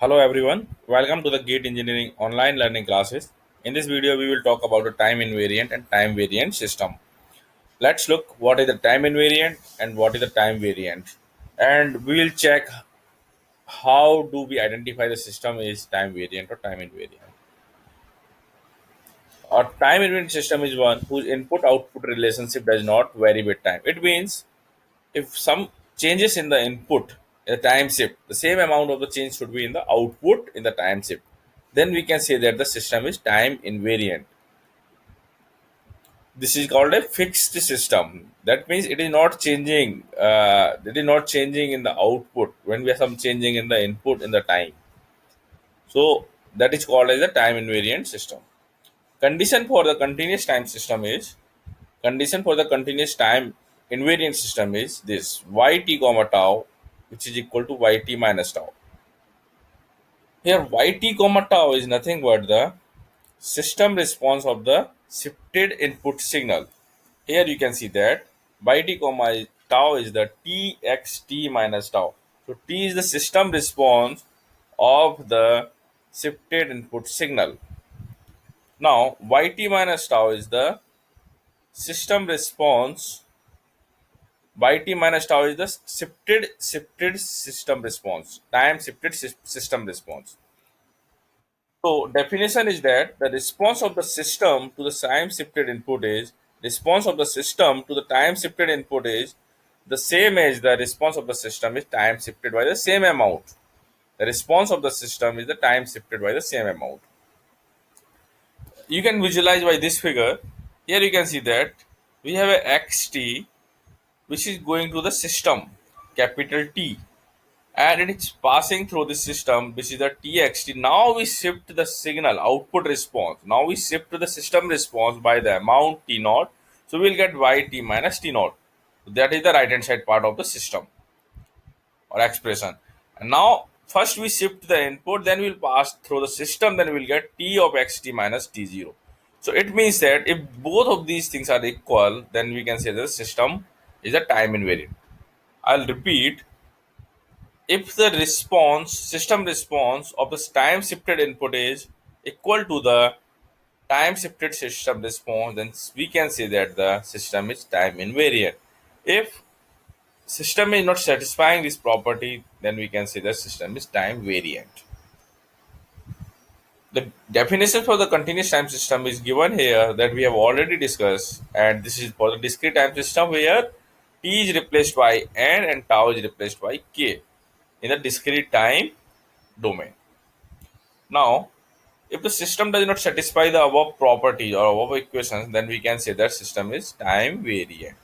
Hello everyone, welcome to the Gate Engineering online learning classes. In this video, we will talk about the time invariant and time variant system. Let's look what is the time invariant and what is the time variant. And we will check how do we identify the system is time variant or time invariant. A time invariant system is one whose input output relationship does not vary with time. It means if some changes in the input in the time shift, the same amount of the change should be in the output in the time shift, then we can say that the system is time invariant. This is called a fixed system. That means it is not changing. It is not changing in the output when we have some changing in the input in the time. So that is called as a time invariant system. Condition for the continuous time system is condition for the continuous time invariant system is this yt comma tau, which is equal to yt minus tau. Here yt comma tau is nothing but the system response of the shifted input signal. Here you can see that yt comma tau is the txt minus tau. So t is the system response of the shifted input signal. Now yt minus tau is the system response. Yt minus tau is the shifted system response, time shifted system response. So definition is that the response of the system to the time shifted input is response of the system to the time shifted input is the same as the response of the system is time shifted by the same amount. The response of the system is the time shifted by the same amount. You can visualize by this figure. Here you can see that we have a xt which is going to the system, capital T, and it is passing through the system, which is the txt. Now we shift the signal output response. Now we shift to the system response by the amount t naught. So we'll get yt minus t naught. That is the right hand side part of the system or expression. And now first we shift the input, then we'll pass through the system, then we'll get t of xt minus t0. So it means that if both of these things are equal, then we can say the system is a time invariant. I'll repeat, if the response system response of the time shifted input is equal to the time shifted system response, then we can say that the system is time invariant. If system is not satisfying this property, then we can say the system is time variant. The definition for the continuous time system is given here that we have already discussed, and this is for the discrete time system where t is replaced by n and tau is replaced by k in the discrete time domain. Now, if the system does not satisfy the above properties or above equations, then we can say that system is time variant.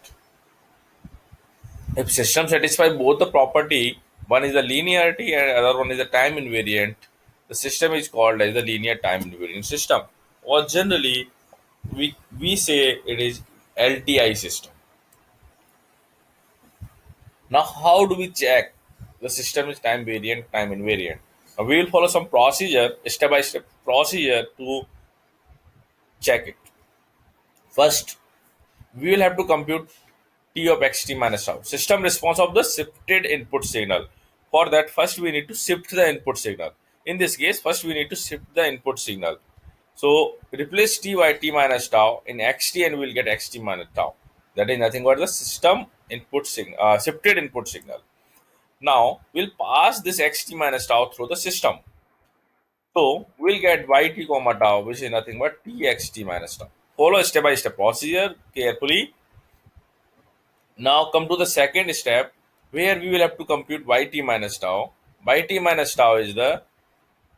If system satisfy both the property, one is the linearity and other one is the time invariant, the system is called as the linear time invariant system. Or generally, we say it is LTI system. Now, how do we check the system is time variant, time invariant? Now, we will follow some procedure, step by step procedure to check it. First, we will have to compute t of xt minus tau, system response of the shifted input signal. For that, first we need to shift the input signal. In this case, first we need to shift the input signal. So replace t by t minus tau in xt and we'll get xt minus tau. That is nothing but the system input signal, shifted input signal. Now we'll pass this xt minus tau through the system. So we'll get yt comma tau, which is nothing but txt minus tau. Follow step by step procedure carefully. Now come to the second step where we will have to compute yt minus tau. Yt minus tau is the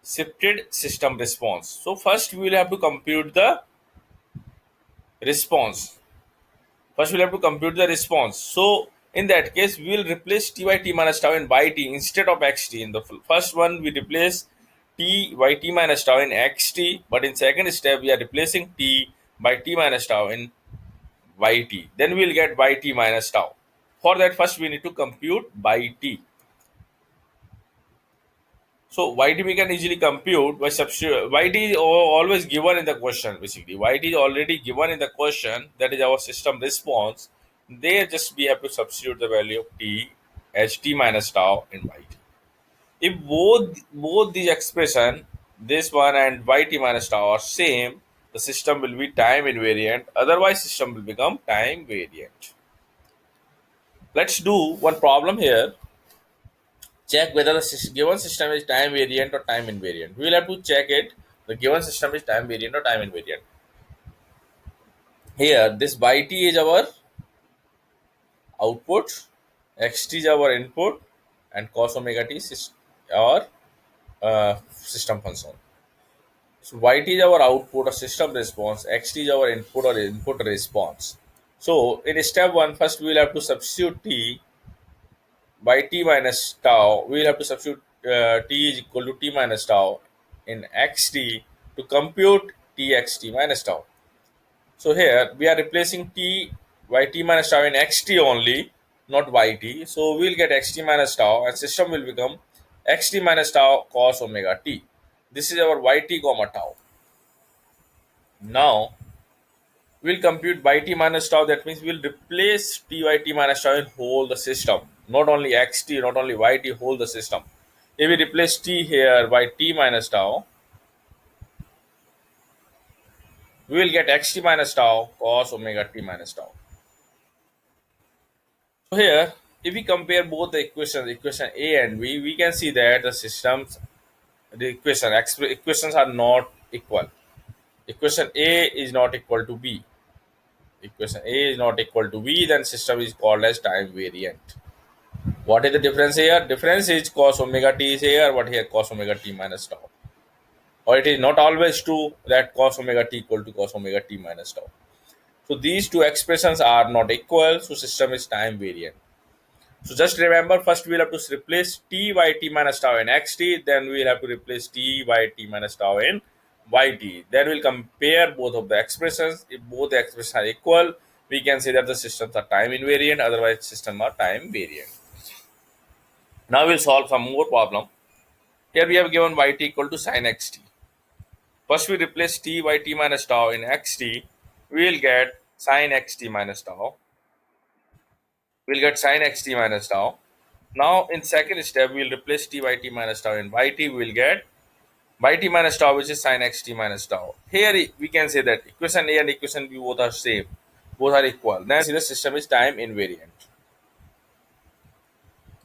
shifted system response. So first we will have to compute the response. First we'll have to compute the response. So in that case, we will replace t by t minus tau in yt instead of xt. In the first one, we replace t by t minus tau in xt, but in second step, we are replacing t by t minus tau in yt. Then we will get yt minus tau. For that, first we need to compute yt. So yt we can easily compute by substitute. Yt is always given in the question basically. Yt is already given in the question. That is our system response. There just we have to substitute the value of t as t minus tau in yt. If both these expression, this one and yt minus tau are same, the system will be time invariant. Otherwise, system will become time variant. Let's do one problem here. Check whether the given system is time variant or time invariant. We will have to check it. The given system is time variant or time invariant. Here, this yt is our output, xt is our input, and cos omega t is our system function. So yt is our output or system response, xt is our input or input response. So in step one, first we will have to substitute t by t minus tau. We will have to substitute t is equal to t minus tau in xt to compute txt minus tau. So here we are replacing t by t minus tau in xt only, not yt. So we'll get xt minus tau and system will become xt minus tau cos omega t. This is our yt comma tau. Now we'll compute by t minus tau. That means we'll replace t by t minus tau in whole the system. Not only xt, not only yt, whole the system. If we replace t here by t minus tau, we will get xt minus tau cos omega t minus tau. So here, if we compare both the equations, equation A and B, we can see that the systems, equations are not equal. Equation A is not equal to B. Equation A is not equal to B, then system is called as time variant. What is the difference here? Difference is cos omega t is here, what here cos omega t minus tau. Or it is not always true that cos omega t equal to cos omega t minus tau. So these two expressions are not equal, so system is time variant. So just remember, first we'll have to replace t by t minus tau in xt, then we'll have to replace t by t minus tau in yt. Then we'll compare both of the expressions. If both the expressions are equal, we can say that the systems are time invariant, otherwise systems are time variant. Now we'll solve some more problem. Here we have given yt equal to sin xt. First we replace t by t minus tau in xt, we will get sin xt minus tau. We'll get sin xt minus tau. Now in second step, we'll replace t by t minus tau in yt. We'll get by t minus tau, which is sin xt minus tau. Here we can say that equation A and equation B both are same, both are equal. Then see the system is time invariant.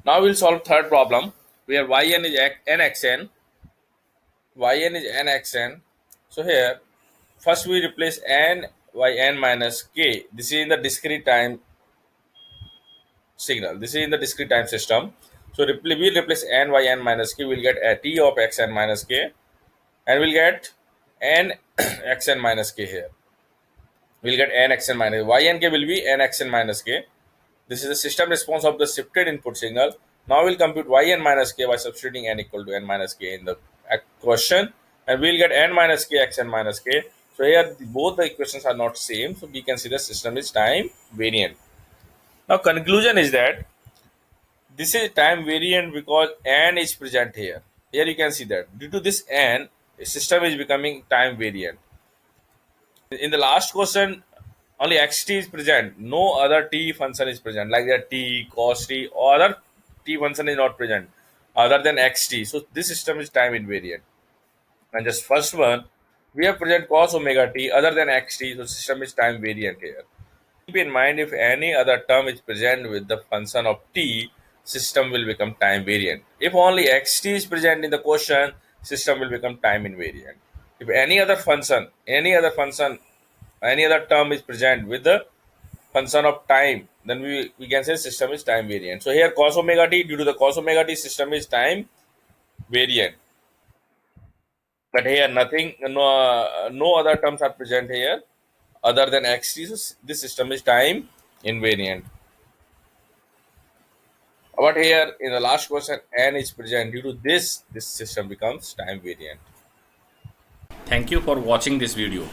Now we'll solve third problem where yn is nxn, yn is nxn. So here first we replace n by n minus k. This is in the discrete time signal. This is in the discrete time system. So we'll replace n by n minus k. We'll get a t of xn minus k, and we'll get n xn minus k here. We'll get n xn minus yn k will be n xn minus k. This is the system response of the shifted input signal. Now we'll compute yn minus k by substituting n equal to n minus k in the question, and we'll get n minus k xn minus k. So here both the equations are not same, so we can see the system is time variant. Now conclusion is that this is time variant because n is present here. Here you can see that due to this n, the system is becoming time variant. In the last question, only xt is present. No other t function is present, like that t, cos t, or other t function is not present other than xt. So this system is time invariant. And just first one, we have present cos omega t other than xt, so system is time variant here. Keep in mind, if any other term is present with the function of t, system will become time variant. If only xt is present in the question, system will become time invariant. If any other function, any other term is present with the function of time, then we can say system is time variant. So here cos omega t, due to the cos omega t, system is time variant. But here nothing, no other terms are present here other than xt. So this system is time invariant. But here in the last question, n is present. Due to this system becomes time variant. Thank you for watching this video.